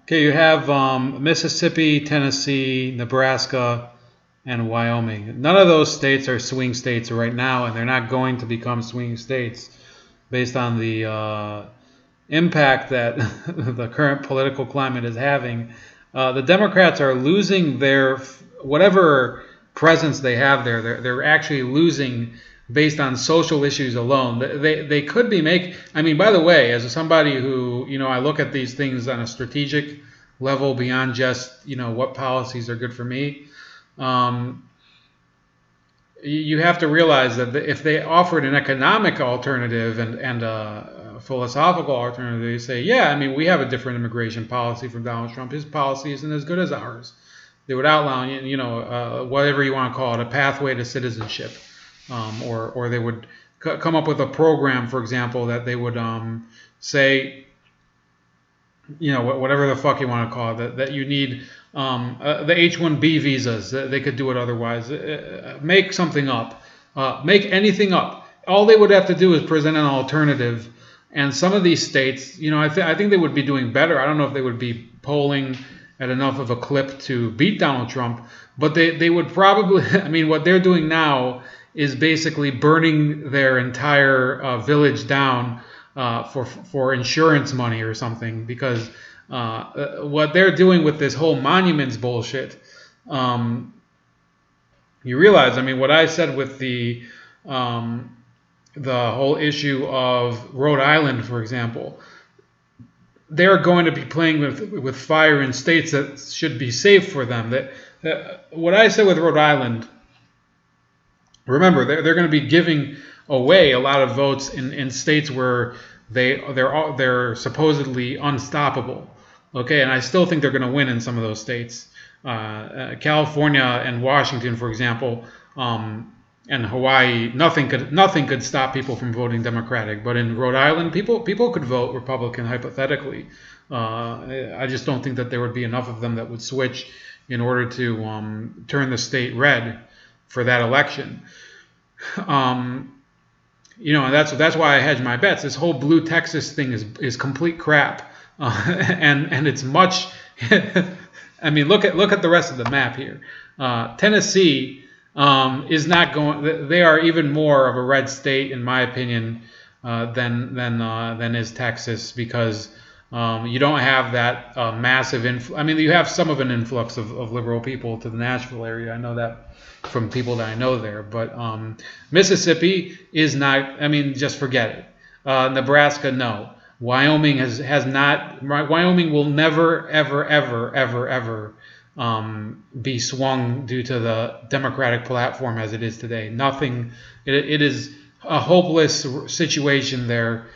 Okay, you have Mississippi, Tennessee, Nebraska, and Wyoming. None of those states are swing states right now, and they're not going to become swing states based on the impact that the current political climate is having. The Democrats are losing their whatever presence they have there. They're actually losing based on social issues alone. They could be make. I mean, by the way, as somebody who I look at these things on a strategic level beyond just what policies are good for me. Um, you have to realize that if they offered an economic alternative and a philosophical alternative, they say, yeah, I mean, we have a different immigration policy from Donald Trump. His policy isn't as good as ours. They would outline, whatever you want to call it, a pathway to citizenship, or they would come up with a program, for example, that they would say, whatever the fuck you want to call it, that you need the H-1B visas. They could do it otherwise. Make something up. Make anything up. All they would have to do is present an alternative. And some of these states, I think they would be doing better. I don't know if they would be polling at enough of a clip to beat Donald Trump, but they would probably, I mean, what they're doing now is basically burning their entire village down for insurance money or something, because what they're doing with this whole monuments bullshit, you realize, I mean, what I said with the whole issue of Rhode Island, for example, they're going to be playing with fire in states that should be safe for them. That what I said with Rhode Island, remember, they're going to be giving away a lot of votes in states where they're supposedly unstoppable. Okay, and I still think they're going to win in some of those states. California and Washington, for example, and Hawaii, nothing could stop people from voting Democratic. But in Rhode Island, people could vote Republican hypothetically. I just don't think that there would be enough of them that would switch in order to turn the state red for that election. And that's why I hedge my bets. This whole blue Texas thing is complete crap, and it's much. I mean, look at the rest of the map here. Tennessee is not going. They are even more of a red state, in my opinion, than is Texas, because you don't have that massive influx. I mean, you have some of an influx of liberal people to the Nashville area. I know that from people that I know there. But Mississippi is not. I mean, just forget it. Nebraska, no. Wyoming has not. Wyoming will never, ever, ever, ever, ever be swung due to the Democratic platform as it is today. Nothing. It is a hopeless situation there.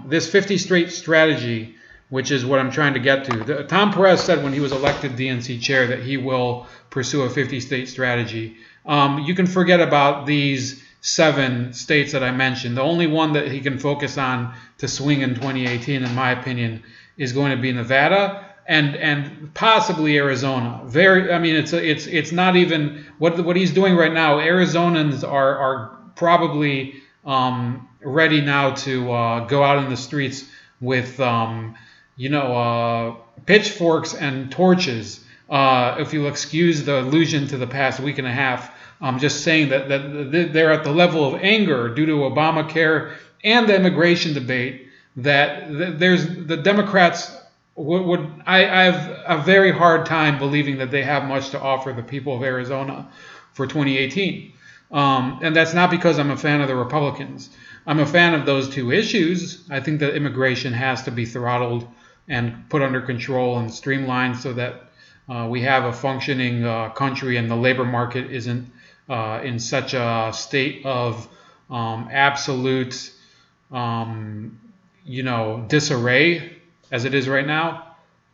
This 50 state strategy, which is what I'm trying to get to. Tom Perez said when he was elected DNC chair that he will pursue a 50 state strategy. You can forget about these 7 states that I mentioned. The only one that he can focus on to swing in 2018, in my opinion, is going to be Nevada and possibly Arizona. It's not even what he's doing right now. Arizonans are probably ready now to go out in the streets with pitchforks and torches. If you'll excuse the allusion to the past week and a half, I'm just saying that they're at the level of anger due to Obamacare and the immigration debate that there's the Democrats I have a very hard time believing that they have much to offer the people of Arizona for 2018. And that's not because I'm a fan of the Republicans. I'm a fan of those 2 issues. I think that immigration has to be throttled and put under control and streamlined so that we have a functioning country and the labor market isn't in such a state of absolute, disarray as it is right now.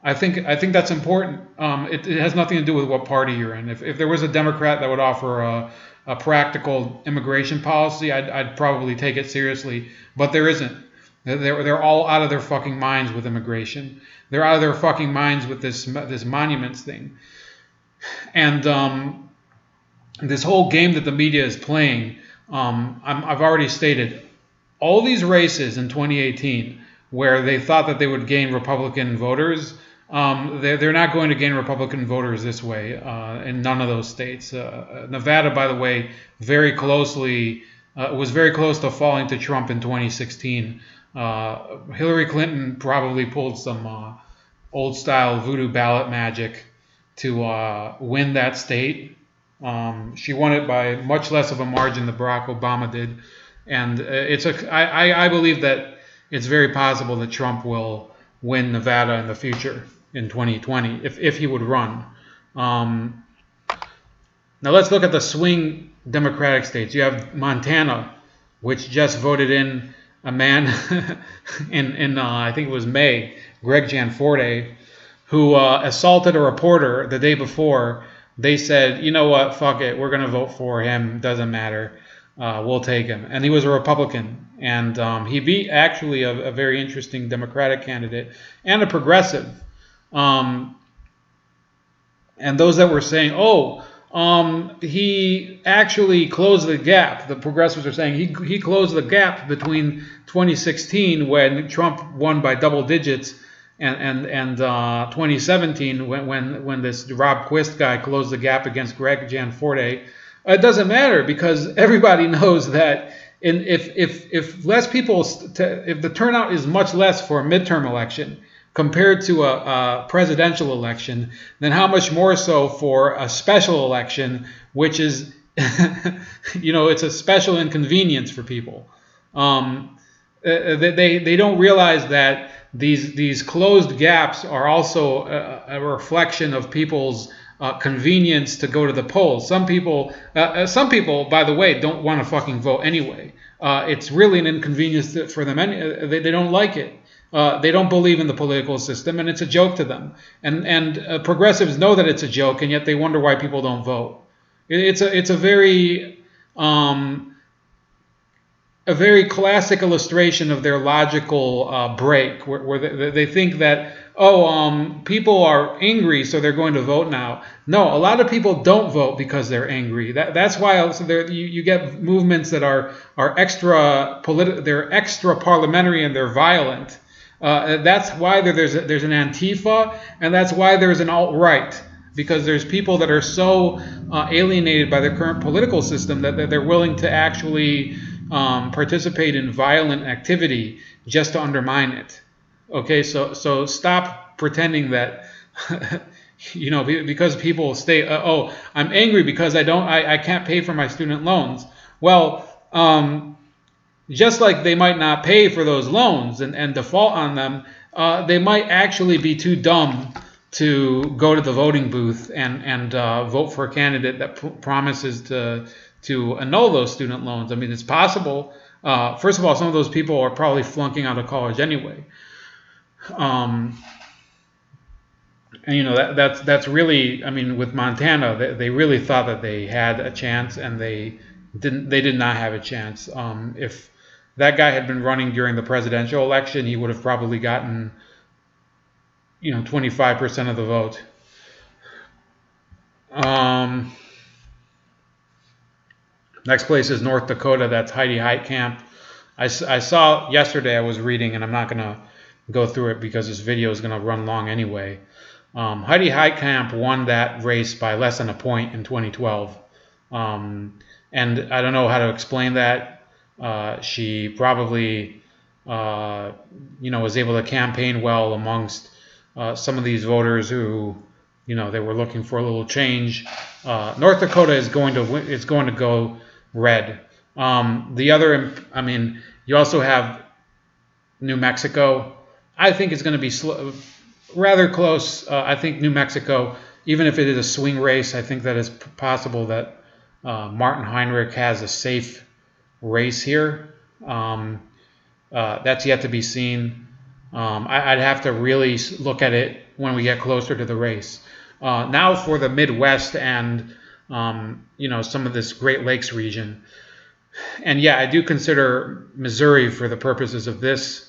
I think that's important. It has nothing to do with what party you're in. If there was a Democrat that would offer a practical immigration policy, I'd probably take it seriously. But there isn't. They're all out of their fucking minds with immigration. They're out of their fucking minds with this monuments thing. And this whole game that the media is playing, I've already stated, all these races in 2018 where they thought that they would gain Republican voters, they're not going to gain Republican voters this way in none of those states. Nevada, by the way, was very close to falling to Trump in 2016. Hillary Clinton probably pulled some old-style voodoo ballot magic to win that state. She won it by much less of a margin than Barack Obama did, and I believe that it's very possible that Trump will win Nevada in the future in 2020 if he would run. Now let's look at the swing Democratic states. You have Montana, which just voted in a man in I think it was May, Greg Gianforte, who assaulted a reporter the day before. They said, you know what, fuck it, we're going to vote for him, doesn't matter, we'll take him. And he was a Republican, and he beat actually a very interesting Democratic candidate and a progressive. And those that were saying, he actually closed the gap. The progressives are saying he closed the gap between 2016 when Trump won by double digits and 2017 when this Rob Quist guy closed the gap against Greg Gianforte. It doesn't matter because everybody knows that if less people, if the turnout is much less for a midterm election compared to a presidential election, then how much more so for a special election, which is, it's a special inconvenience for people. They don't realize that these closed gaps are also a reflection of people's convenience to go to the polls. Some people, by the way, don't want to fucking vote anyway. It's really an inconvenience for them. They don't like it. They don't believe in the political system, and it's a joke to them. And progressives know that it's a joke, and yet they wonder why people don't vote. It's a very classic illustration of their logical break, where they think that people are angry, so they're going to vote now. No, a lot of people don't vote because they're angry. That's why you get movements that are extra they're extra parliamentary and they're violent. That's why there's an Antifa, and that's why there's an alt-right, because there's people that are so alienated by the current political system that they're willing to actually participate in violent activity just to undermine it. Okay, so stop pretending that because people say, I'm angry because I can't pay for my student loans. Well, just like they might not pay for those loans and default on them, they might actually be too dumb to go to the voting booth and vote for a candidate that promises to annul those student loans. I mean, it's possible. First of all, some of those people are probably flunking out of college anyway. And that's really, I mean, with Montana, they really thought that they had a chance, and they did not have a chance. If that guy had been running during the presidential election, he would have probably gotten 25% of the vote. Next place is North Dakota. That's Heidi Heitkamp. I saw yesterday, I was reading, and I'm not going to go through it because this video is going to run long anyway. Heidi Heitkamp won that race by less than a point in 2012. And I don't know how to explain that. She probably, was able to campaign well amongst some of these voters who, they were looking for a little change. North Dakota is going to go red. You also have New Mexico. I think it's going to be rather close. I think New Mexico, even if it is a swing race, I think that it's possible that Martin Heinrich has a safe race here. That's yet to be seen. I'd have to really look at it when we get closer to the race. Now for the Midwest and some of this Great Lakes region. And yeah, I do consider Missouri, for the purposes of this,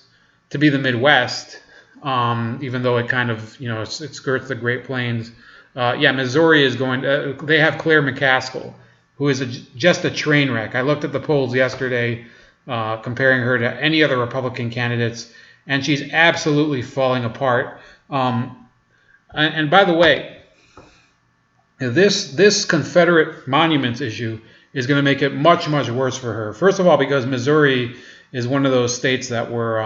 to be the Midwest, even though it kind of, it skirts the Great Plains. Missouri is they have Claire McCaskill, who is just a train wreck. I looked at the polls yesterday, comparing her to any other Republican candidates, and she's absolutely falling apart. And by the way, this Confederate monuments issue is going to make it much worse for her. First of all, because Missouri is one of those states that were,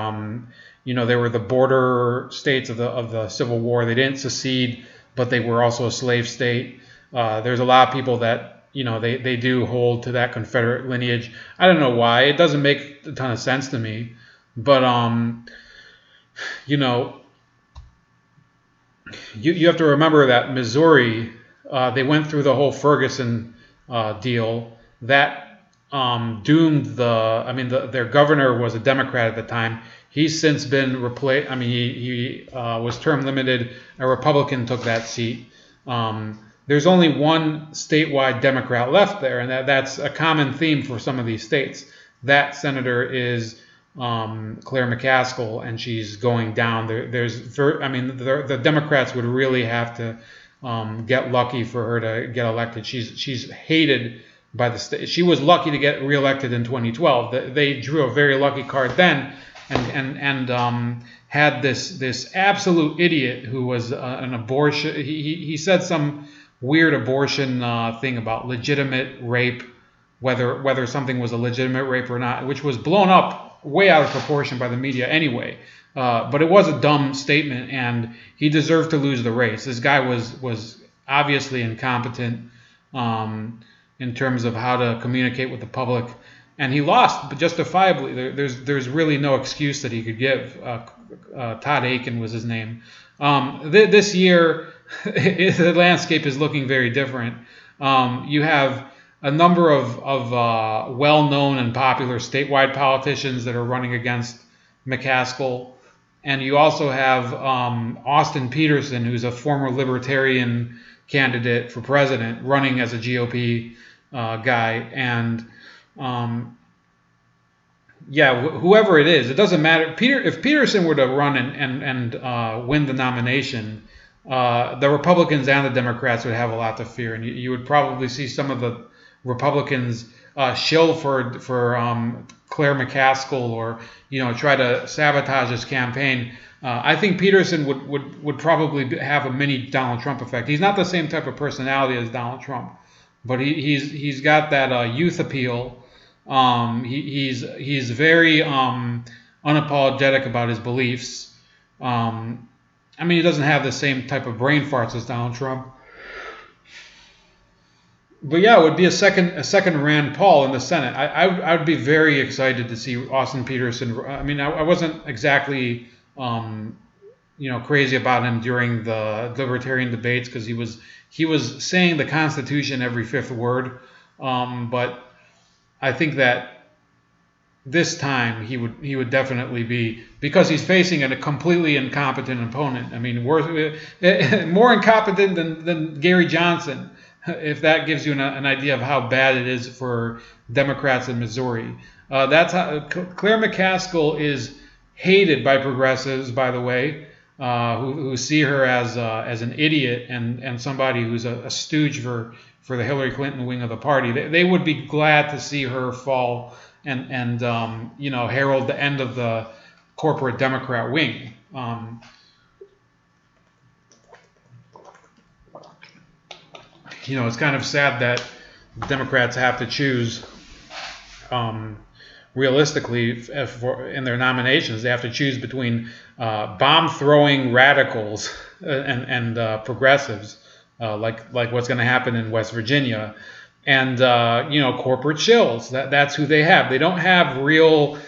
they were the border states of the Civil War. They didn't secede, but they were also a slave state. There's a lot of people that they do hold to that Confederate lineage. I don't know why. It doesn't make a ton of sense to me, but you know, you have to remember that Missouri, they went through the whole Ferguson deal that doomed their governor was a Democrat at the time. He's since been replaced. I mean, he was term limited. A Republican took that seat. There's only one statewide Democrat left there, and that's a common theme for some of these states. That senator is Claire McCaskill, and she's going down. The Democrats would really have to get lucky for her to get elected. She's hated by the state. She was lucky to get reelected in 2012. They drew a very lucky card then, and had this absolute idiot who was an abortion. He said some weird abortion thing about legitimate rape, whether something was a legitimate rape or not, which was blown up way out of proportion by the media anyway. But it was a dumb statement, and he deserved to lose the race. This guy was obviously incompetent in terms of how to communicate with the public, and he lost, but justifiably. There's really no excuse that he could give. Todd Aiken was his name. This year, the landscape is looking very different. You have a number of well-known and popular statewide politicians that are running against McCaskill. And you also have Austin Peterson, who's a former Libertarian candidate for president, running as a GOP guy. And whoever it is, it doesn't matter. If Peterson were to run and win the nomination, the Republicans and the Democrats would have a lot to fear, and you would probably see some of the Republicans shill for Claire McCaskill, or try to sabotage his campaign. I think Peterson would probably have a mini Donald Trump effect. He's not the same type of personality as Donald Trump, but he's got that youth appeal. He's very unapologetic about his beliefs. He doesn't have the same type of brain farts as Donald Trump. But yeah, it would be a second Rand Paul in the Senate. I would be very excited to see Austin Peterson. I wasn't exactly crazy about him during the Libertarian debates, because he was saying the Constitution every fifth word. But I think that this time he would definitely be, because he's facing a completely incompetent opponent. More incompetent than Gary Johnson, if that gives you an idea of how bad it is for Democrats in Missouri. That's how Claire McCaskill is hated by progressives, by the way, who see her as an idiot and somebody who's a stooge for the Hillary Clinton wing of the party. They would be glad to see her fall and herald the end of the corporate Democrat wing. It's kind of sad that Democrats have to choose, realistically, in their nominations, they have to choose between bomb-throwing radicals and progressives, like what's going to happen in West Virginia, and corporate shills. That's who they have. They don't have real,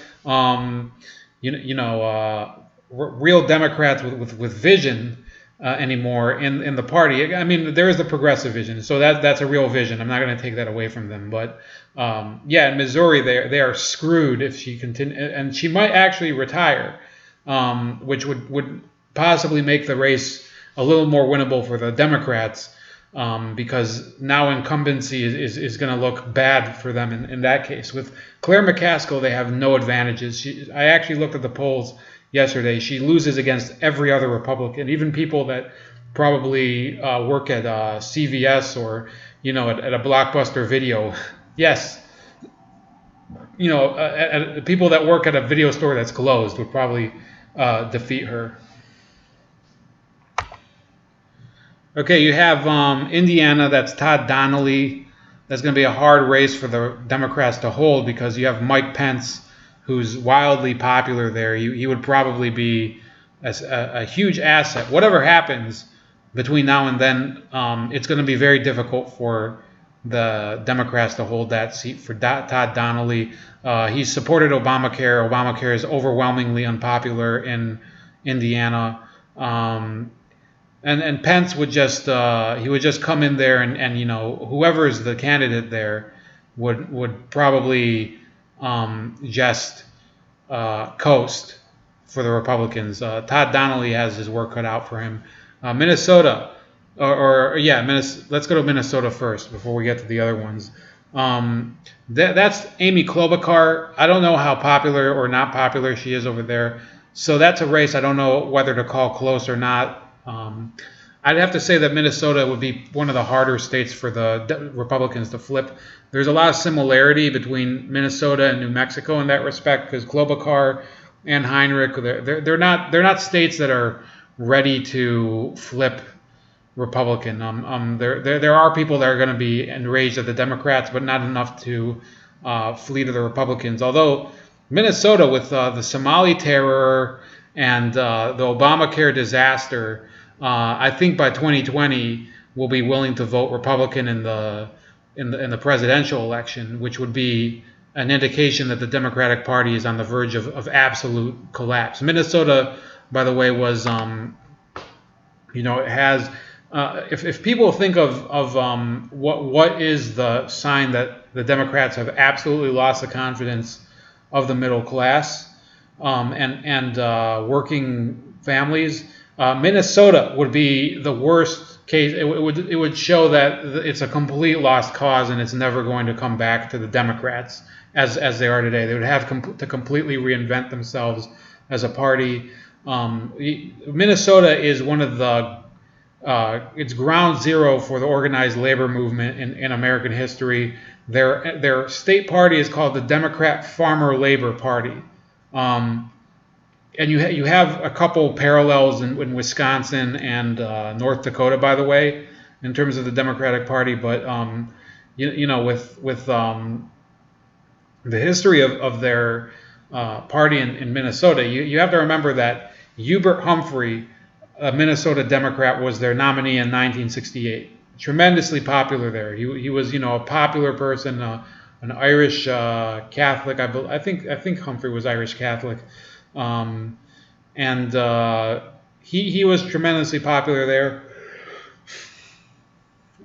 real Democrats with vision anymore in the party. There is the progressive vision, so that's a real vision. I'm not going to take that away from them. But in Missouri, they are screwed if she continue, and she might actually retire, which would possibly make the race a little more winnable for the Democrats, because now incumbency is going to look bad for them in that case. With Claire McCaskill, they have no advantages. I actually looked at the polls yesterday. She loses against every other Republican, even people that probably work at CVS or at a Blockbuster Video. Yes, at people that work at a video store that's closed would probably defeat her. Okay, you have Indiana. That's Todd Donnelly. That's going to be a hard race for the Democrats to hold because you have Mike Pence, who's wildly popular there. He would probably be a huge asset. Whatever happens between now and then, it's going to be very difficult for the Democrats to hold that seat for Todd Donnelly. He's supported Obamacare. Obamacare is overwhelmingly unpopular in Indiana. And Pence would just he would just come in there and whoever is the candidate there would probably just coast for the Republicans. Todd Donnelly has his work cut out for him. Minnesota, let's go to Minnesota first before we get to the other ones. That's Amy Klobuchar. I don't know how popular or not popular she is over there. So that's a race I don't know whether to call close or not. I'd have to say that Minnesota would be one of the harder states for the Republicans to flip. There's a lot of similarity between Minnesota and New Mexico in that respect because Klobuchar and Heinrich, they're not states that are ready to flip Republican. There are people that are going to be enraged at the Democrats, but not enough to flee to the Republicans. Although Minnesota, with the Somali terror and the Obamacare disaster, I think by 2020 will be willing to vote Republican in the presidential election, which would be an indication that the Democratic Party is on the verge of absolute collapse. Minnesota, by the way, was it has. If people think of what is the sign that the Democrats have absolutely lost the confidence of the middle class and working families, Minnesota would be the worst case. It would show that it's a complete lost cause and it's never going to come back to the Democrats as they are today. They would have to completely reinvent themselves as a party. Minnesota is one of the it's ground zero for the organized labor movement in American history. Their state party is called the Democrat Farmer Labor Party. And you have a couple parallels in Wisconsin and North Dakota, by the way, in terms of the Democratic Party. But with the history of their party in Minnesota, you have to remember that Hubert Humphrey, a Minnesota Democrat, was their nominee in 1968. Tremendously popular there. He was a popular person, an Irish Catholic. I think Humphrey was Irish Catholic. And he was tremendously popular there.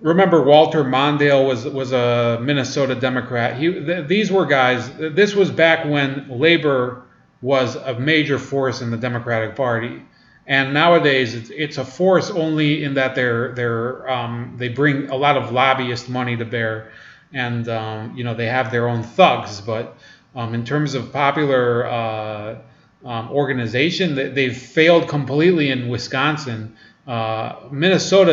Remember, Walter Mondale was a Minnesota Democrat. These were guys. This was back when labor was a major force in the Democratic Party, and nowadays it's a force only in that they bring a lot of lobbyist money to bear, and they have their own thugs. But in terms of popular organization, they've failed completely in Wisconsin. Minnesota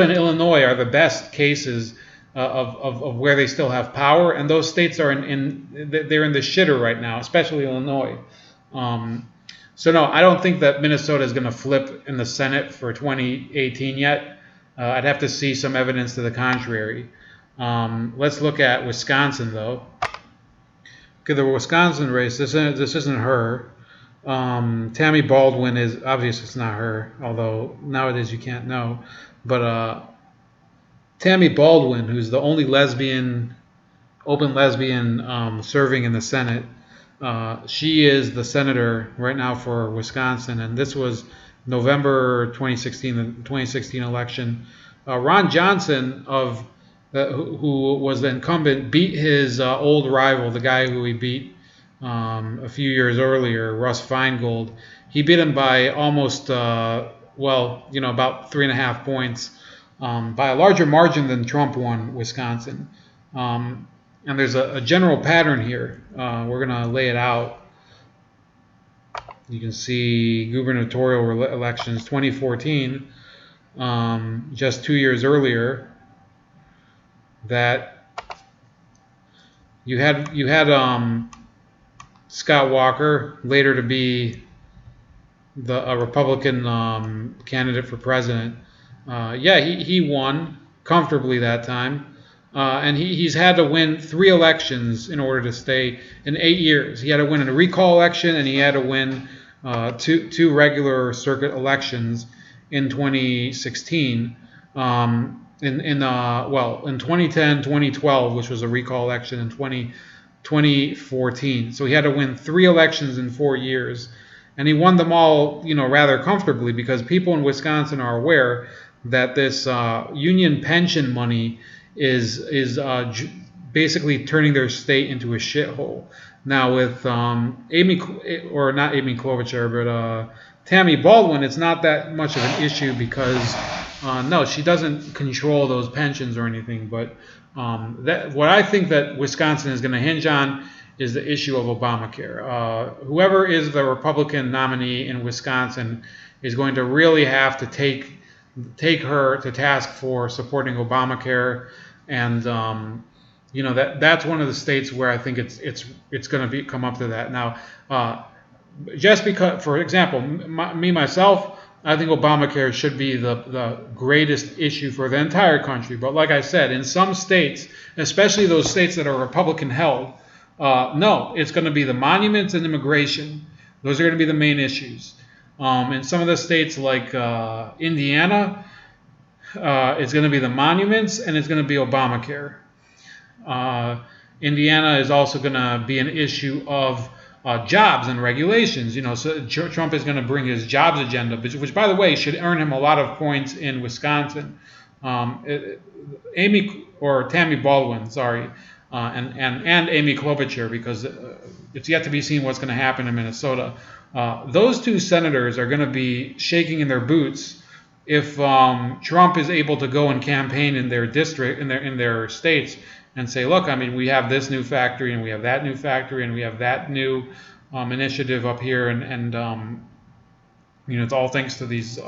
and Illinois are the best cases of where they still have power, and those states are they're in the shitter right now, especially Illinois. So no, I don't think that Minnesota is going to flip in the Senate for 2018 yet. I'd have to see some evidence to the contrary. Let's look at Wisconsin though. Okay, the Wisconsin race. This isn't her. Tammy Baldwin is obviously it's not her, although nowadays you can't know. But Tammy Baldwin, who's the only open lesbian serving in the Senate, she is the senator right now for Wisconsin, and this was November 2016, the 2016 election. Ron Johnson who was the incumbent, beat his old rival, the guy who he beat a few years earlier, Russ Feingold. He beat him by almost, about 3.5 points, by a larger margin than Trump won Wisconsin. And there's a general pattern here. We're going to lay it out. You can see gubernatorial elections 2014, just 2 years earlier, that you had Scott Walker, later to be a Republican candidate for president. Yeah, he won comfortably that time. And he's had to win 3 elections in order to stay in 8 years. He had to win a recall election, and he had to win two regular circuit elections in 2016. In 2010, 2012, which was a recall election, and 2014. So he had to win 3 elections in 4 years, and he won them all, rather comfortably, because people in Wisconsin are aware that this union pension money is basically turning their state into a shithole. Now with Amy, or not Amy Klobuchar, but Tammy Baldwin, it's not that much of an issue because no, she doesn't control those pensions or anything. But what I think that Wisconsin is going to hinge on is the issue of Obamacare. Whoever is the Republican nominee in Wisconsin is going to really have to take her to task for supporting Obamacare, and that's one of the states where I think it's going to come up to that. Now, just because, for example, myself, I think Obamacare should be the greatest issue for the entire country. But like I said, in some states, especially those states that are Republican held, no, it's going to be the monuments and immigration. Those are going to be the main issues. In some of the states like Indiana, it's going to be the monuments and it's going to be Obamacare. Indiana is also going to be an issue of jobs and regulations. So Trump is going to bring his jobs agenda, which, by the way, should earn him a lot of points in Wisconsin. Tammy Baldwin, sorry, and Amy Klobuchar, because it's yet to be seen what's going to happen in Minnesota. Those two senators are going to be shaking in their boots if Trump is able to go and campaign in their district, in their states, and say, look, I mean, we have this new factory, and we have that new factory, and we have that new initiative up here, and it's all thanks to these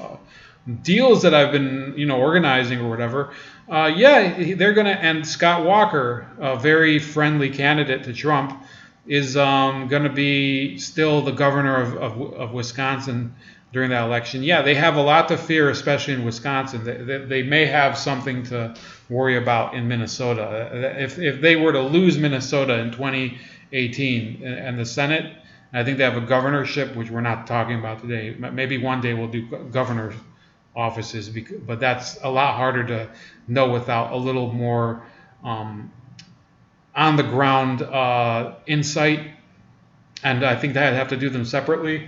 deals that I've been, organizing or whatever. They're gonna. And Scott Walker, a very friendly candidate to Trump, is gonna be still the governor of Wisconsin during that election. Yeah, they have a lot to fear, especially in Wisconsin. They may have something to worry about in Minnesota. If they were to lose Minnesota in 2018 and the Senate, I think they have a governorship, which we're not talking about today. Maybe one day we'll do governor offices, but that's a lot harder to know without a little more on the ground insight. And I think that I'd have to do them separately.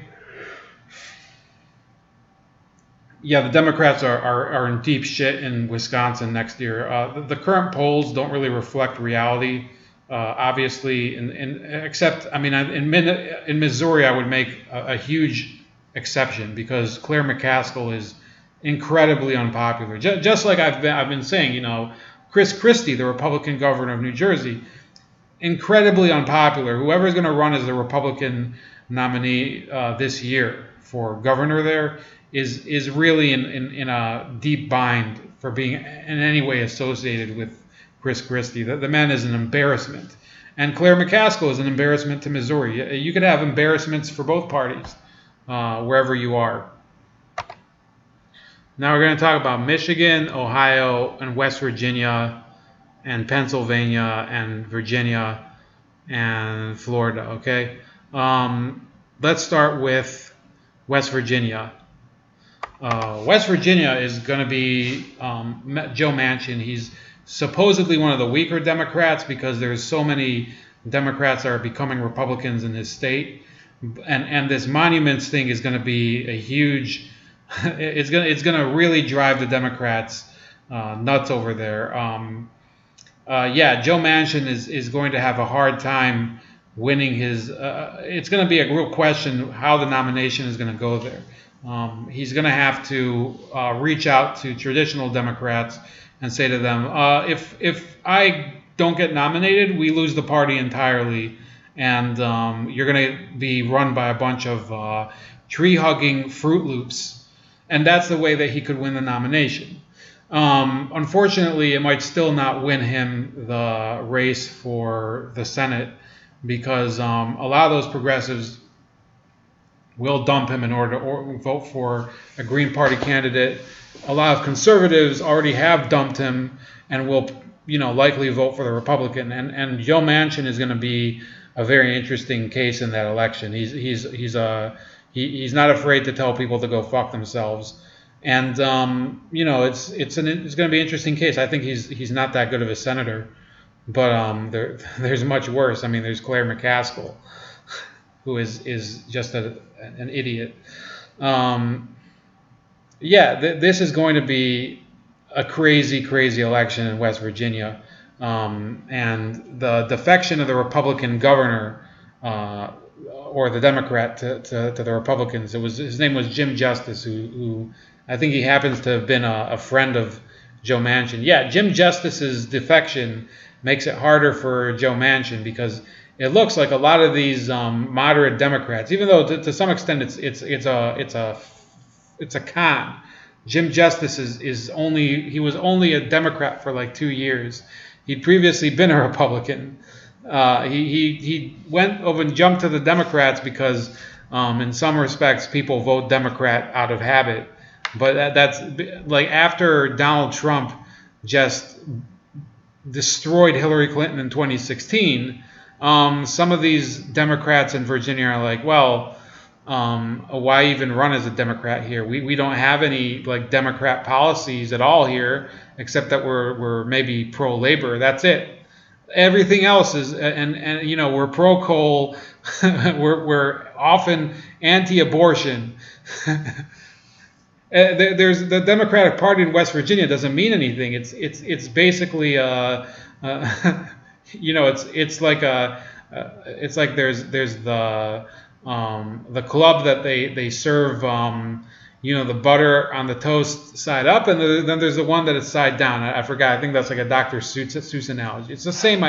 Yeah, the Democrats are in deep shit in Wisconsin next year. The current polls don't really reflect reality, obviously. Except, I mean, in Missouri, I would make a huge exception because Claire McCaskill is incredibly unpopular. Just like I've been saying, Chris Christie, the Republican governor of New Jersey, incredibly unpopular. Whoever's going to run as the Republican nominee this year for governor there is really in a deep bind for being in any way associated with Chris Christie. The man is an embarrassment. And Claire McCaskill is an embarrassment to Missouri. You could have embarrassments for both parties wherever you are. Now we're going to talk about Michigan, Ohio, and West Virginia, and Pennsylvania, and Virginia, and Florida, okay? Let's start with West Virginia. West Virginia is going to be Joe Manchin. He's supposedly one of the weaker Democrats because there's so many Democrats that are becoming Republicans in his state. And this monuments thing is going to be a huge... It's going to really drive the Democrats nuts over there. Joe Manchin is going to have a hard time winning his. It's going to be a real question how the nomination is going to go there. He's going to have to reach out to traditional Democrats and say to them, if I don't get nominated, we lose the party entirely, and you're going to be run by a bunch of tree-hugging Fruit Loops. And that's the way that he could win the nomination. Unfortunately, it might still not win him the race for the Senate because a lot of those progressives will dump him in order to vote for a Green Party candidate a lot of conservatives already have dumped him and will, likely vote for the Republican. And Joe Manchin is going to be a very interesting case in that election. He's not afraid to tell people to go fuck themselves. And it's going to be an interesting case. I think he's not that good of a senator, but there's much worse. I mean, there's Claire McCaskill, who is just an idiot. This is going to be a crazy, crazy election in West Virginia, and the defection of the Republican governor. Or the Democrat to the Republicans. His name was Jim Justice, who I think he happens to have been a friend of Joe Manchin. Yeah, Jim Justice's defection makes it harder for Joe Manchin because it looks like a lot of these moderate Democrats, even though to some extent it's a con. Jim Justice he was only a Democrat for like 2 years. He'd previously been a Republican. He went over and jumped to the Democrats because in some respects people vote Democrat out of habit, but that's like after Donald Trump just destroyed Hillary Clinton in 2016. Some of these Democrats in Virginia are like, well, why even run as a Democrat here? We don't have any like Democrat policies at all here, except that we're maybe pro-labor. That's it. Everything else is, and we're pro-coal, we're often anti-abortion. There's the Democratic Party in West Virginia doesn't mean anything. It's basically it's like there's the club that they serve the butter on the toast side up, and then there's the one that is side down. I forgot. I think that's like a Dr. Seuss analogy. It's the same.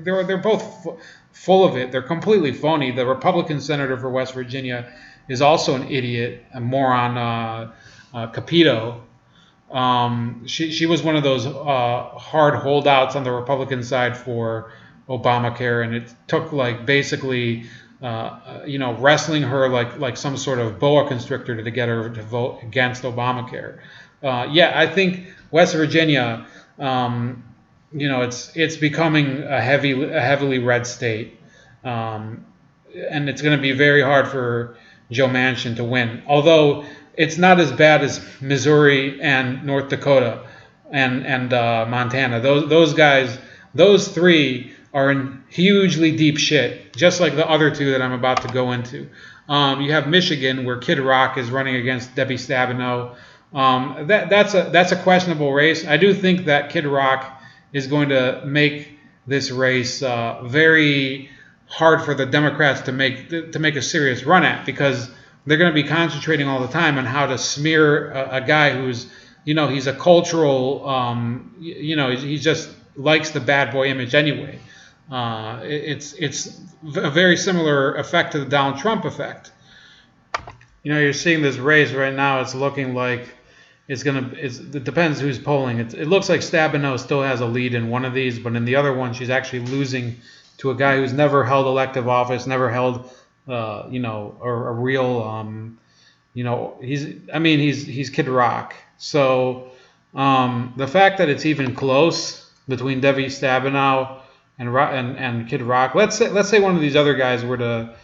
They're both full of it. They're completely phony. The Republican senator for West Virginia is also an idiot, a moron, Capito. She was one of those hard holdouts on the Republican side for Obamacare, and it took like basically wrestling her like some sort of boa constrictor to get her to vote against Obamacare. I think West Virginia, it's becoming a heavily red state, and it's going to be very hard for Joe Manchin to win. Although it's not as bad as Missouri and North Dakota and Montana. Those guys, those three are in hugely deep shit, just like the other two that I'm about to go into. You have Michigan, where Kid Rock is running against Debbie Stabenow. That's a questionable race. I do think that Kid Rock is going to make this race very hard for the Democrats to make a serious run at, because they're going to be concentrating all the time on how to smear a guy who's, he's a cultural, he just likes the bad boy image anyway. It's a very similar effect to the Donald Trump effect. You're seeing this race right now. It's looking like it depends who's polling. It looks like Stabenow still has a lead in one of these, but in the other one, she's actually losing to a guy who's never held elective office, never held, a real, he's Kid Rock. So the fact that it's even close between Debbie Stabenow and Kid Rock. Let's say one of these other guys were to,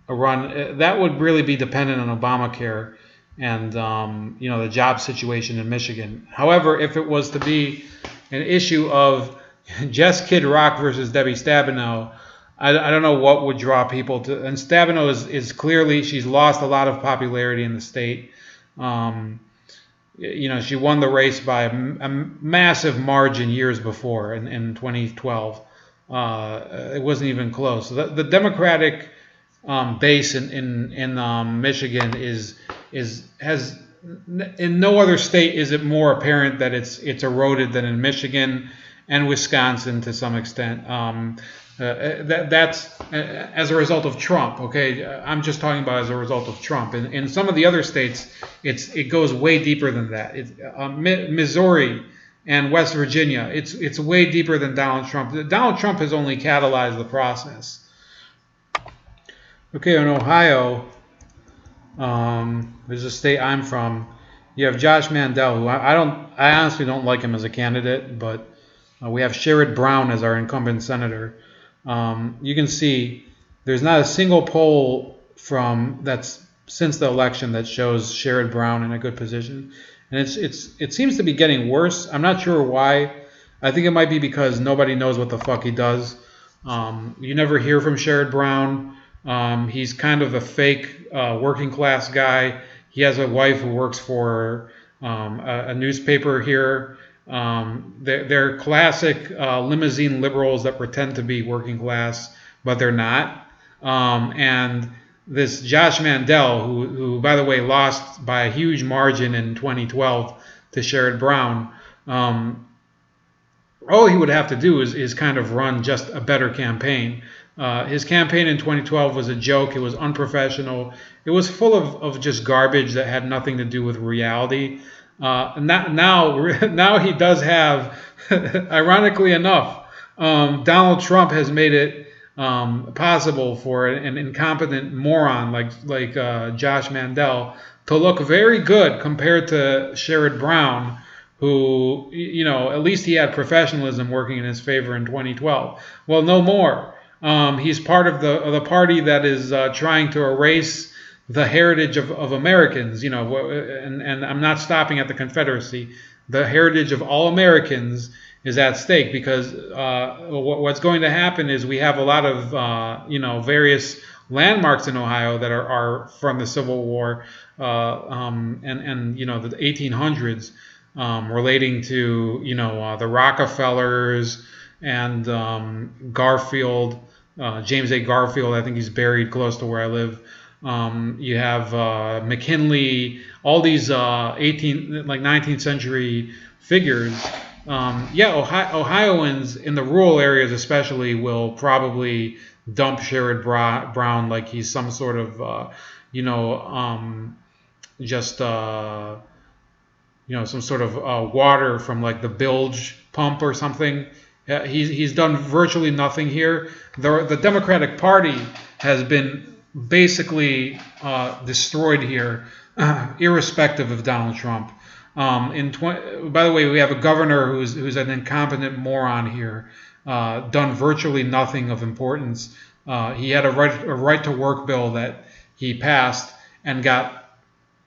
run. That would really be dependent on Obamacare and the job situation in Michigan. However, if it was to be an issue of just Kid Rock versus Debbie Stabenow, I don't know what would draw people to. And Stabenow is clearly, she's lost a lot of popularity in the state. She won the race by a massive margin years before in 2012. It wasn't even close. The Democratic base in Michigan has in no other state is it more apparent that it's eroded than in Michigan and Wisconsin to some extent. That's as a result of Trump. Okay, I'm just talking about as a result of Trump. In some of the other states, it goes way deeper than that. Missouri and West Virginia, it's way deeper than Donald Trump. Donald Trump has only catalyzed the process. Okay, in Ohio, there's a state I'm from. You have Josh Mandel, who I honestly don't like him as a candidate, but we have Sherrod Brown as our incumbent senator. You can see there's not a single poll from that's since the election that shows Sherrod Brown in a good position, and it seems to be getting worse. I'm not sure why. I think it might be because nobody knows what the fuck he does. You never hear from Sherrod Brown. He's kind of a fake working class guy. He has a wife who works for a newspaper here. They're classic limousine liberals that pretend to be working class, but they're not. And this Josh Mandel, who by the way lost by a huge margin in 2012 to Sherrod Brown, all he would have to do is kind of run just a better campaign. His campaign in 2012 was a joke. It was unprofessional. It was full of just garbage that had nothing to do with reality. Now he does have, ironically enough, Donald Trump has made it possible for an incompetent moron like Josh Mandel to look very good compared to Sherrod Brown, who, at least he had professionalism working in his favor in 2012. Well, no more. He's part of the party that is trying to erase the heritage of Americans, and I'm not stopping at the Confederacy. The heritage of all Americans is at stake because what's going to happen is we have a lot of, various landmarks in Ohio that are from the Civil War and the 1800s. Relating to the Rockefellers and Garfield, James A. Garfield. I think he's buried close to where I live. You have McKinley, all these 19th century figures. Ohioans in the rural areas especially will probably dump Sherrod Brown like he's some sort of some sort of water from like the bilge pump or something. He's done virtually nothing here. The Democratic Party has been basically destroyed here, irrespective of Donald Trump. By the way, we have a governor who's an incompetent moron here, done virtually nothing of importance. He had a right to work bill that he passed and got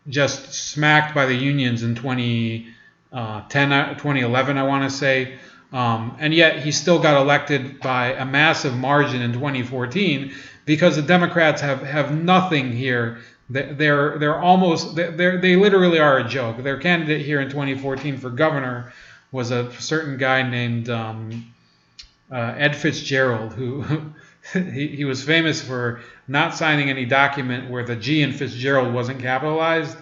just smacked by the unions in 2011, I want to say. And yet he still got elected by a massive margin in 2014 because the Democrats have nothing here. They literally are a joke. Their candidate here in 2014 for governor was a certain guy named Ed Fitzgerald, who he was famous for not signing any document where the G in Fitzgerald wasn't capitalized.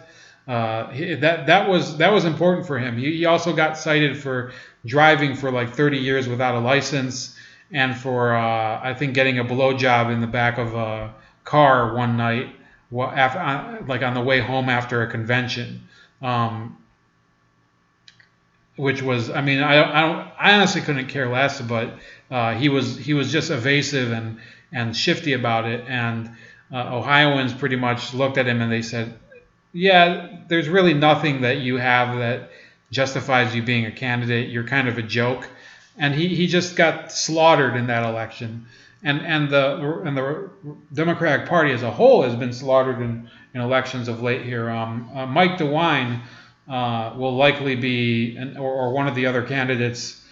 That was important for him. He also got cited for driving for like 30 years without a license and for I think getting a blowjob in the back of a car one night, on the way home after a convention. Which was, I honestly couldn't care less, but he was just evasive and shifty about it, and Ohioans pretty much looked at him and they said, yeah, there's really nothing that you have that justifies you being a candidate. You're kind of a joke, and he just got slaughtered in that election, and the Democratic Party as a whole has been slaughtered in elections of late here. Mike DeWine will likely be, or one of the other candidates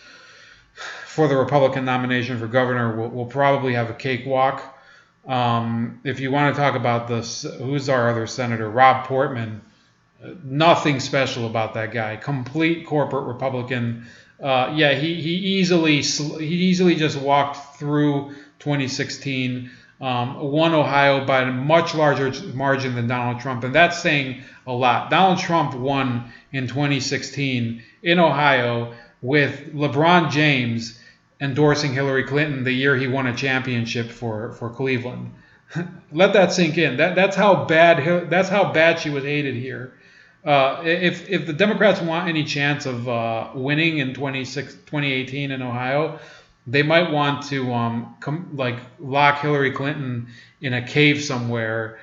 for the Republican nomination for governor will probably have a cakewalk. If you want to talk about who's our other senator, Rob Portman, nothing special about that guy. Complete corporate Republican. He easily just walked through 2016. Won Ohio by a much larger margin than Donald Trump, and that's saying a lot. Donald Trump won in 2016 in Ohio with LeBron James endorsing Hillary Clinton the year he won a championship for Cleveland. Let that sink in. That's how bad she was hated here. If the Democrats want any chance of winning in 2018 in Ohio, they might want to lock Hillary Clinton in a cave somewhere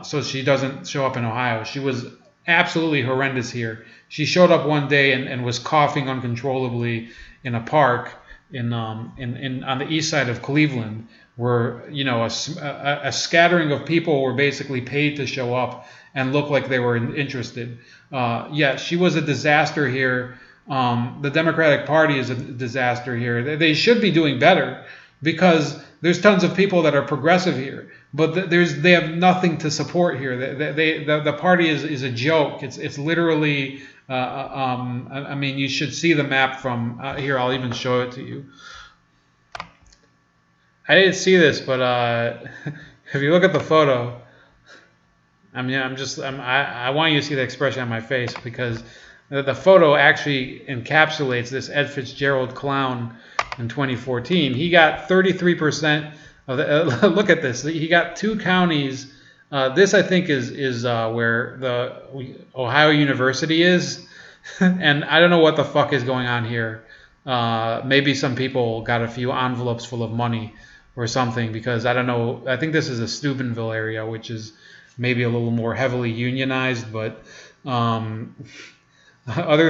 so she doesn't show up in Ohio. She was absolutely horrendous here. She showed up one day and was coughing uncontrollably in a park in on the east side of Cleveland, where a scattering of people were basically paid to show up and look like they were interested. Yeah, she was a disaster here. The Democratic Party is a disaster here. They should be doing better because there's tons of people that are progressive here, but they have nothing to support here. The party is a joke. It's literally. I mean, you should see the map from here. I'll even show it to you. I didn't see this, but if you look at the photo, I mean, I want you to see the expression on my face because the photo actually encapsulates this Ed Fitzgerald clown in 2014. He got 33% of the. Look at this. He got 2 counties. This I think is where the Ohio University is, and I don't know what the fuck is going on here. Maybe some people got a few envelopes full of money or something because I don't know. I think this is a Steubenville area, which is maybe a little more heavily unionized, but other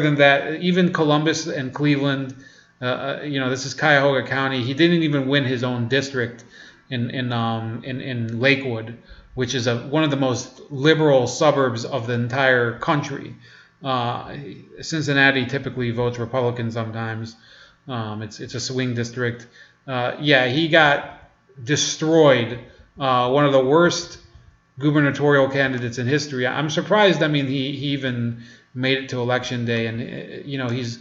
than that, even Columbus and Cleveland, this is Cuyahoga County. He didn't even win his own district in Lakewood, which is one of the most liberal suburbs of the entire country. Cincinnati typically votes Republican sometimes. It's a swing district. Yeah, he got destroyed. One of the worst gubernatorial candidates in history. I'm surprised. I mean, he even made it to election day, and he's.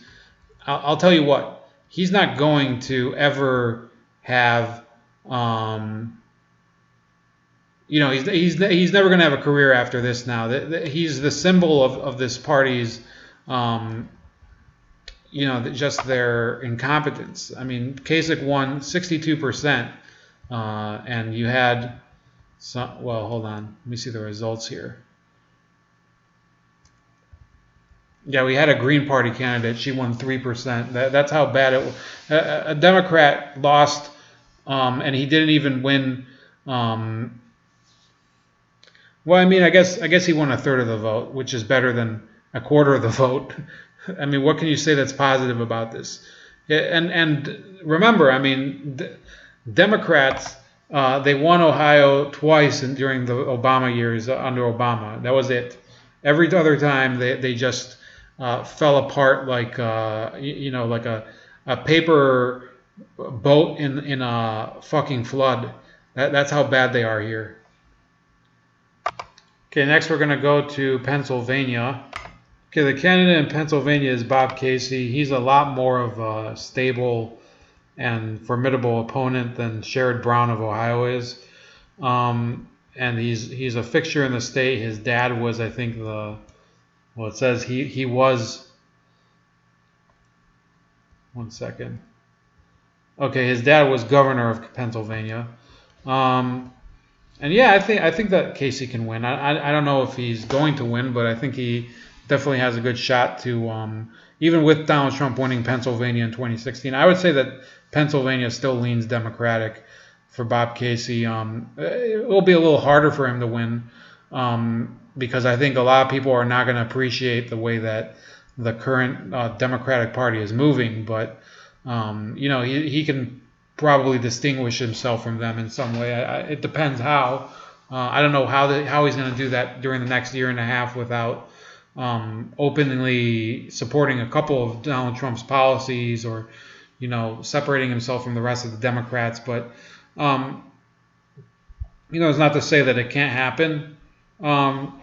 I'll tell you what. He's not going to ever have. He's never going to have a career after this. Now he's the symbol of this party's. Just their incompetence. I mean, Kasich won 62%, and you had. Well, hold on. Let me see the results here. Yeah, we had a Green Party candidate. She won 3%. That's how bad it was. A Democrat lost, and he didn't even win. Well, I mean, I guess he won a third of the vote, which is better than a quarter of the vote. I mean, what can you say that's positive about this? And remember, I mean, Democrats. They won Ohio twice during the Obama years under Obama. That was it. Every other time they just fell apart like like a paper boat in a fucking flood. That's how bad they are here. Okay, next we're gonna go to Pennsylvania. Okay, the candidate in Pennsylvania is Bob Casey. He's a lot more of a stable and formidable opponent than Sherrod Brown of Ohio is. And he's a fixture in the state. His dad was, I think, it says he was. One second. Okay, his dad was governor of Pennsylvania. And yeah, I think that Casey can win. I don't know if he's going to win, but I think he definitely has a good shot to. Even with Donald Trump winning Pennsylvania in 2016, I would say that Pennsylvania still leans Democratic for Bob Casey. It will be a little harder for him to win because I think a lot of people are not going to appreciate the way that the current Democratic Party is moving. But he can probably distinguish himself from them in some way. It depends how. I don't know how he's going to do that during the next year and a half without openly supporting a couple of Donald Trump's policies or separating himself from the rest of the Democrats. But it's not to say that it can't happen. One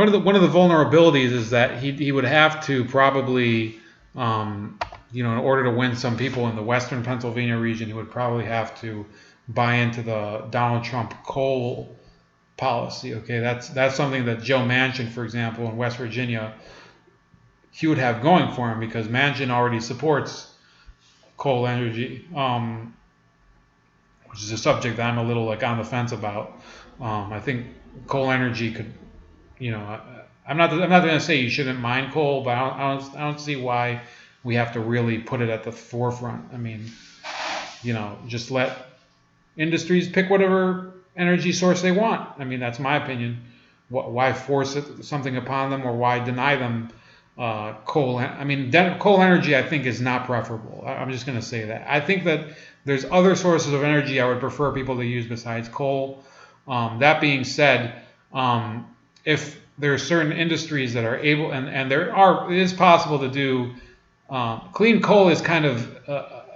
of the vulnerabilities is that he would have to probably in order to win some people in the western Pennsylvania region, he would probably have to buy into the Donald Trump coal policy. Okay, that's something that Joe Manchin, for example, in West Virginia, he would have going for him because Manchin already supports coal energy, which is a subject that I'm a little on the fence about. I think coal energy could, I'm not going to say you shouldn't mine coal, but I don't see why we have to really put it at the forefront. I mean, just let industries pick whatever energy source they want. I mean, that's my opinion. Why force something upon them, or why deny them coal? I mean, coal energy, I think, is not preferable. I'm just going to say that. I think that there's other sources of energy I would prefer people to use besides coal. That being said, if there are certain industries that are able, and it is possible to do clean coal is kind of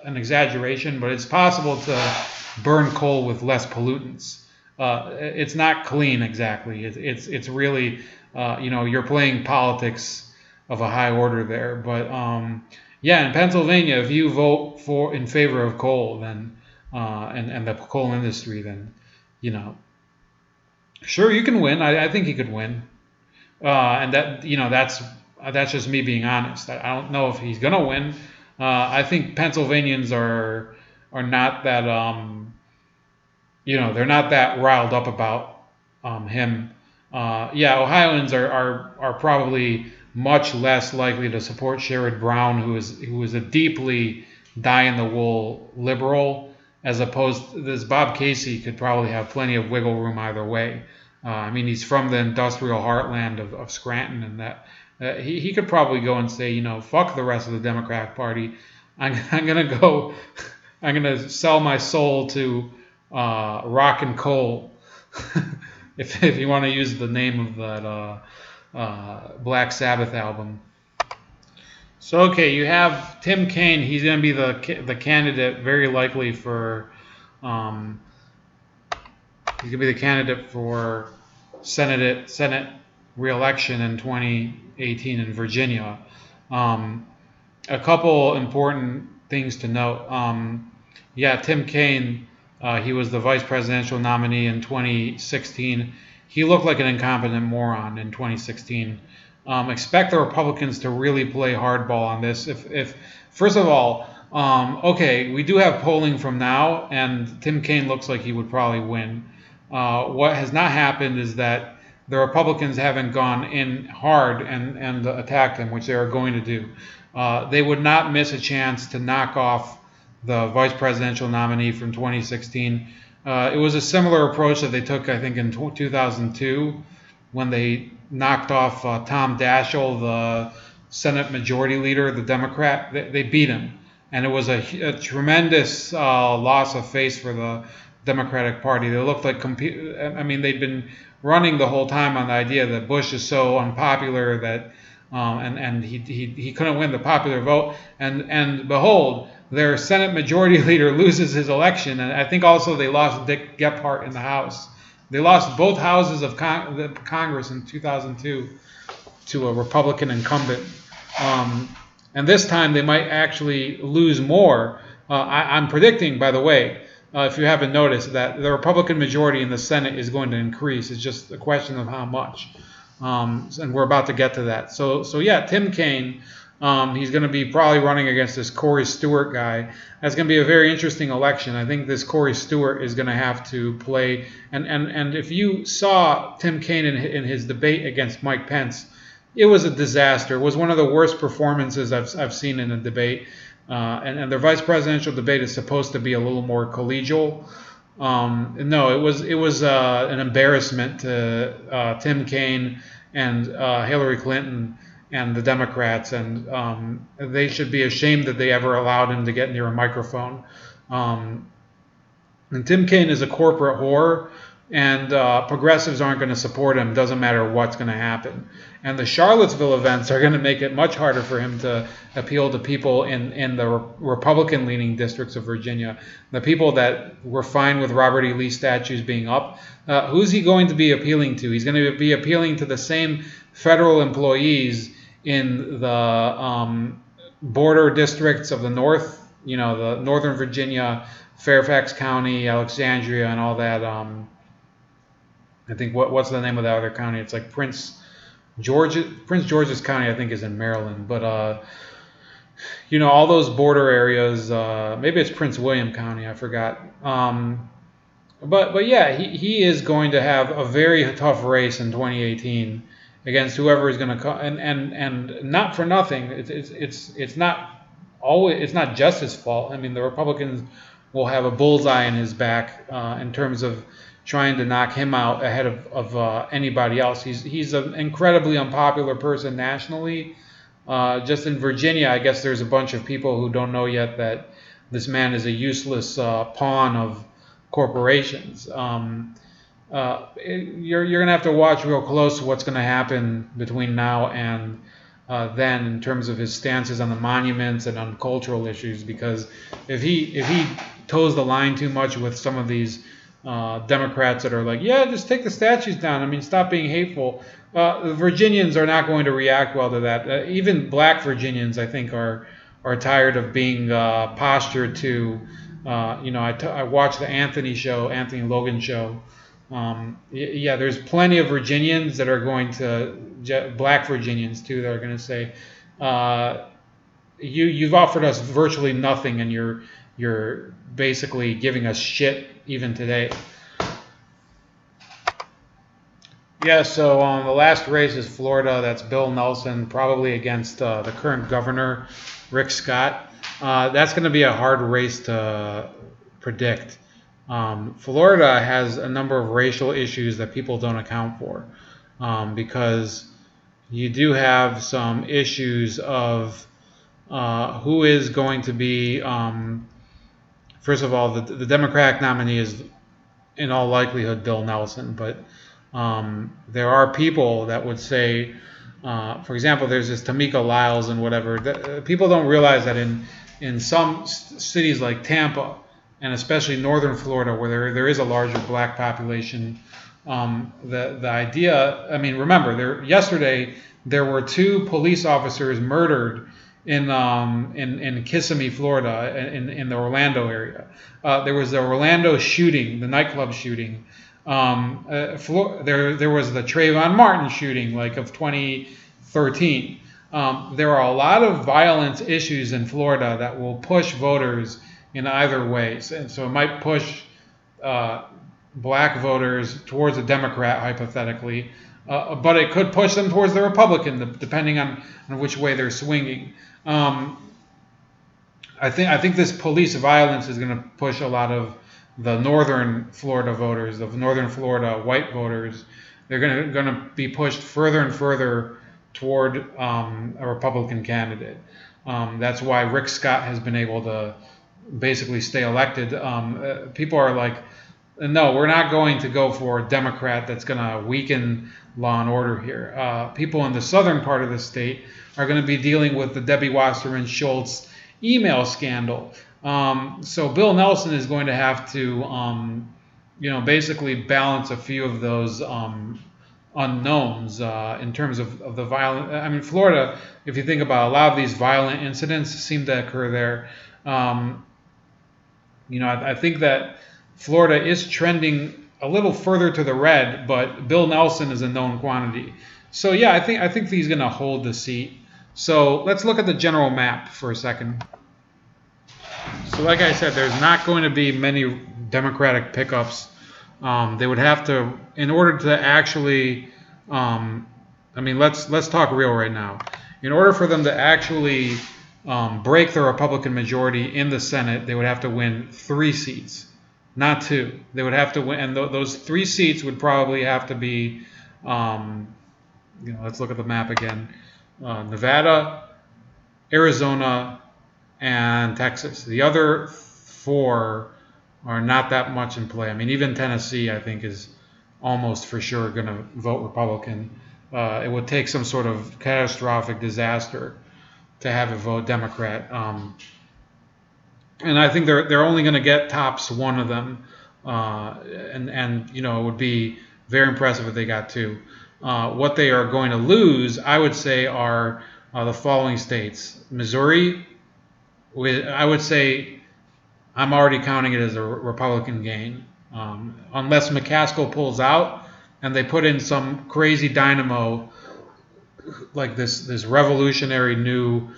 an exaggeration, but it's possible to burn coal with less pollutants. It's not clean exactly. It's really you're playing politics of a high order there. But yeah, in Pennsylvania, if you vote in favor of coal, then and the coal industry, then sure you can win. I think you could win, and that's just me being honest. I don't know if he's gonna win. I think Pennsylvanians are not that they're not that riled up about him. Yeah, Ohioans are probably much less likely to support Sherrod Brown, who is a deeply die-in-the-wool liberal, as opposed to this Bob Casey could probably have plenty of wiggle room either way. I mean, he's from the industrial heartland of Scranton, and that he could probably go and say, fuck the rest of the Democratic Party. I'm gonna sell my soul to rock and coal, if you want to use the name of that Black Sabbath album. So okay, you have Tim Kaine. He's going to be the candidate, very likely for. He's going to be the candidate for Senate re-election in 2018 in Virginia. A couple important things to note. Yeah, Tim Kaine. He was the vice presidential nominee in 2016. He looked like an incompetent moron in 2016. Expect the Republicans to really play hardball on this. If first of all, okay, we do have polling from now, and Tim Kaine looks like he would probably win. What has not happened is that the Republicans haven't gone in hard and attacked him, which they are going to do. They would not miss a chance to knock off the vice presidential nominee from 2016. It was a similar approach that they took, I think, in 2002 when they knocked off Tom Daschle, the Senate Majority Leader, the Democrat. They beat him, and it was a tremendous loss of face for the Democratic Party. They looked like they'd been running the whole time on the idea that Bush is so unpopular that and he couldn't win the popular vote, and behold, their Senate Majority Leader loses his election, and I think also they lost Dick Gephardt in the House. They lost both houses of Congress in 2002 to a Republican incumbent, and this time they might actually lose more. I'm predicting, by the way, if you haven't noticed, that the Republican majority in the Senate is going to increase. It's just a question of how much, and we're about to get to that. So yeah, Tim Kaine. He's going to be probably running against this Corey Stewart guy. That's going to be a very interesting election. I think this Corey Stewart is going to have to play. And if you saw Tim Kaine in his debate against Mike Pence, it was a disaster. It was one of the worst performances I've seen in a debate. And their vice presidential debate is supposed to be a little more collegial. No, it was an embarrassment to Tim Kaine and Hillary Clinton and the Democrats, and they should be ashamed that they ever allowed him to get near a microphone. And Tim Kaine is a corporate whore, and progressives aren't going to support him. Doesn't matter what's going to happen. And the Charlottesville events are going to make it much harder for him to appeal to people in the Republican-leaning districts of Virginia, the people that were fine with Robert E. Lee statues being up. Who's he going to be appealing to? He's going to be appealing to the same federal employees in the border districts of the North, the Northern Virginia, Fairfax County, Alexandria, and all that. I think what's the name of that other county? It's like Prince George's County, I think, is in Maryland. But all those border areas. Maybe it's Prince William County. I forgot. But yeah, he is going to have a very tough race in 2018 against whoever is going to come, and not for nothing. It's not just his fault. I mean, the Republicans will have a bullseye in his back in terms of trying to knock him out ahead of anybody else. He's an incredibly unpopular person nationally. Just in Virginia, I guess there's a bunch of people who don't know yet that this man is a useless pawn of corporations. You're going to have to watch real close what's going to happen between now and then in terms of his stances on the monuments and on cultural issues, because if he toes the line too much with some of these Democrats that are like, yeah, just take the statues down. I mean, stop being hateful. The Virginians are not going to react well to that. Even black Virginians, I think, are tired of being postured to. I watched the Anthony Logan show. Yeah, there's plenty of Virginians that are going to, black Virginians too, that are going to say, you've offered us virtually nothing, and you're basically giving us shit even today. Yeah, so the last race is Florida. That's Bill Nelson, probably against the current governor, Rick Scott. That's going to be a hard race to predict. Florida has a number of racial issues that people don't account for, because you do have some issues of who is going to be, first of all, the Democratic nominee is in all likelihood Bill Nelson, but there are people that would say, for example, there's this Tamika Lyles and whatever. People don't realize that in some cities like Tampa, and especially northern Florida, where there is a larger black population, the idea, I mean, remember, yesterday there were 2 police officers murdered in Kissimmee, Florida, in the Orlando area. There was the Orlando shooting, the nightclub shooting. There was the Trayvon Martin shooting, like of 2013. There are a lot of violence issues in Florida that will push voters in either ways, and so it might push black voters towards a Democrat, hypothetically, but it could push them towards the Republican, depending on which way they're swinging. I think this police violence is going to push a lot of the northern Florida voters, the northern Florida white voters. They're going to be pushed further and further toward a Republican candidate. That's why Rick Scott has been able to basically stay elected. People are like, no, we're not going to go for a Democrat that's going to weaken law and order here. People in the southern part of the state are going to be dealing with the Debbie Wasserman Schultz email scandal. So Bill Nelson is going to have to, basically balance a few of those unknowns in terms of the violent. I mean, Florida, if you think about a lot of these violent incidents seem to occur there. I think that Florida is trending a little further to the red, but Bill Nelson is a known quantity. So yeah, I think he's going to hold the seat. So let's look at the general map for a second. So like I said, there's not going to be many Democratic pickups. They would have to, in order to actually, let's talk real right now. In order for them to actually break the Republican majority in the Senate, they would have to win 3 seats, not 2. They would have to win, and those 3 seats would probably have to be, let's look at the map again. Nevada, Arizona, and Texas. The other 4 are not that much in play. I mean, even Tennessee, I think, is almost for sure going to vote Republican. It would take some sort of catastrophic disaster to have it vote Democrat. And I think they're only going to get tops 1 of them. And it would be very impressive if they got 2. What they are going to lose, I would say, are the following states. Missouri, I would say I'm already counting it as a Republican gain. Unless McCaskill pulls out and they put in some crazy dynamo like this revolutionary new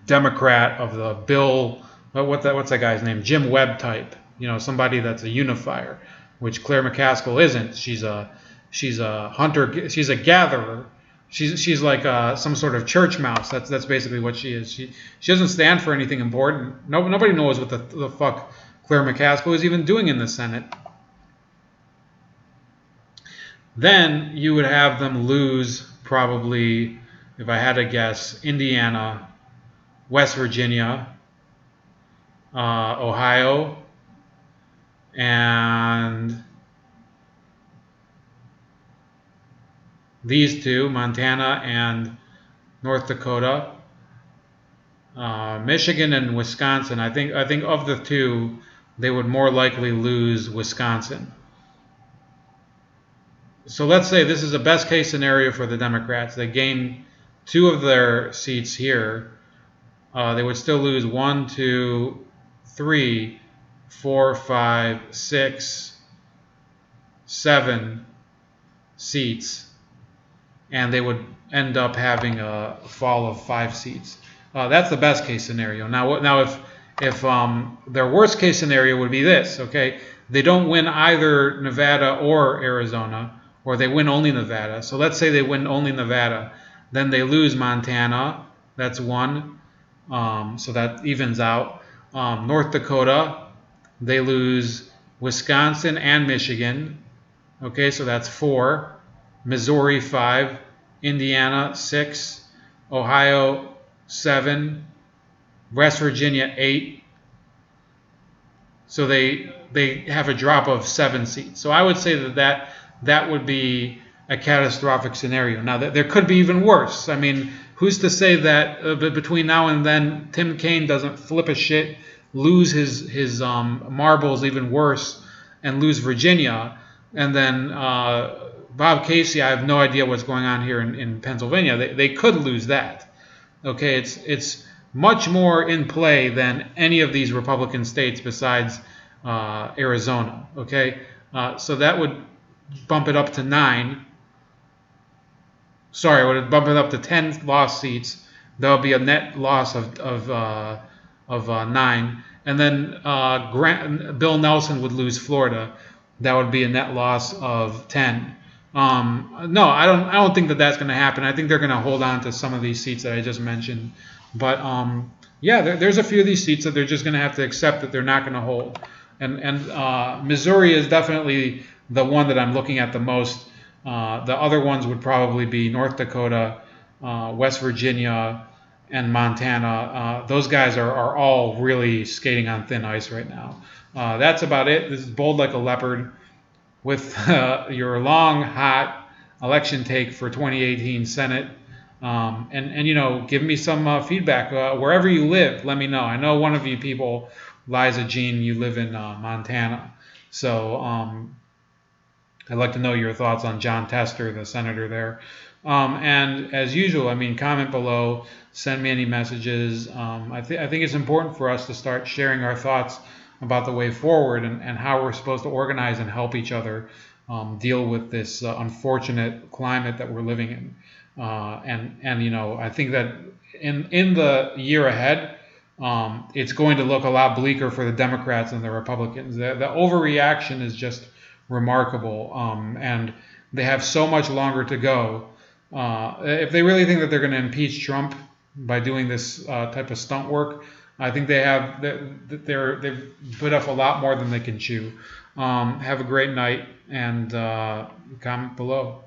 Democrat of the Bill, what's that guy's name? Jim Webb type. Somebody that's a unifier, which Claire McCaskill isn't. She's a hunter. She's a gatherer. She's like some sort of church mouse. That's basically what she is. She doesn't stand for anything important. Nobody knows what the fuck Claire McCaskill is even doing in the Senate. Then you would have them lose probably, if I had to guess, Indiana, West Virginia, Ohio, and these two, Montana and North Dakota, Michigan and Wisconsin. I think of the two, they would more likely lose Wisconsin. So let's say this is a best case scenario for the Democrats. They gain 2 of their seats here. They would still lose 1, 2, 3, 4, 5, 6, 7 seats, and they would end up having a fall of 5 seats. That's the best case scenario. Now if their worst case scenario would be this, okay? They don't win either Nevada or Arizona, or they win only Nevada. So let's say they win only Nevada. Then they lose Montana. That's 1. So that evens out. North Dakota, they lose Wisconsin and Michigan. Okay, so that's 4. Missouri, 5. Indiana, 6. Ohio, 7. West Virginia, 8. So they have a drop of 7 seats. So I would say that would be a catastrophic scenario. Now, there could be even worse. I mean, who's to say that between now and then Tim Kaine doesn't flip a shit, lose his marbles even worse, and lose Virginia, and then Bob Casey, I have no idea what's going on here in Pennsylvania. They could lose that. Okay, it's much more in play than any of these Republican states besides Arizona. Okay, so that would bump it up to 9. Sorry, it would bump it up to 10 lost seats. There will be a net loss of 9, and then Bill Nelson would lose Florida. That would be a net loss of 10. No, I don't think that's going to happen. I think they're going to hold on to some of these seats that I just mentioned. But yeah, there's a few of these seats that they're just going to have to accept that they're not going to hold. And Missouri is definitely the one that I'm looking at the most. The other ones would probably be North Dakota, West Virginia, and Montana. Those guys are all really skating on thin ice right now. That's about it. This is Bold Like a Leopard with your long, hot election take for 2018 Senate. And give me some feedback. Wherever you live, let me know. I know one of you people, Liza Jean, you live in Montana. So I'd like to know your thoughts on John Tester, the senator there. And as usual, comment below, send me any messages. I think it's important for us to start sharing our thoughts about the way forward and how we're supposed to organize and help each other deal with this unfortunate climate that we're living in. I think that in the year ahead, it's going to look a lot bleaker for the Democrats and the Republicans. The overreaction is just remarkable, and they have so much longer to go. If they really think that they're going to impeach Trump by doing this type of stunt work, I think they've bit off a lot more than they can chew. Have a great night, and comment below.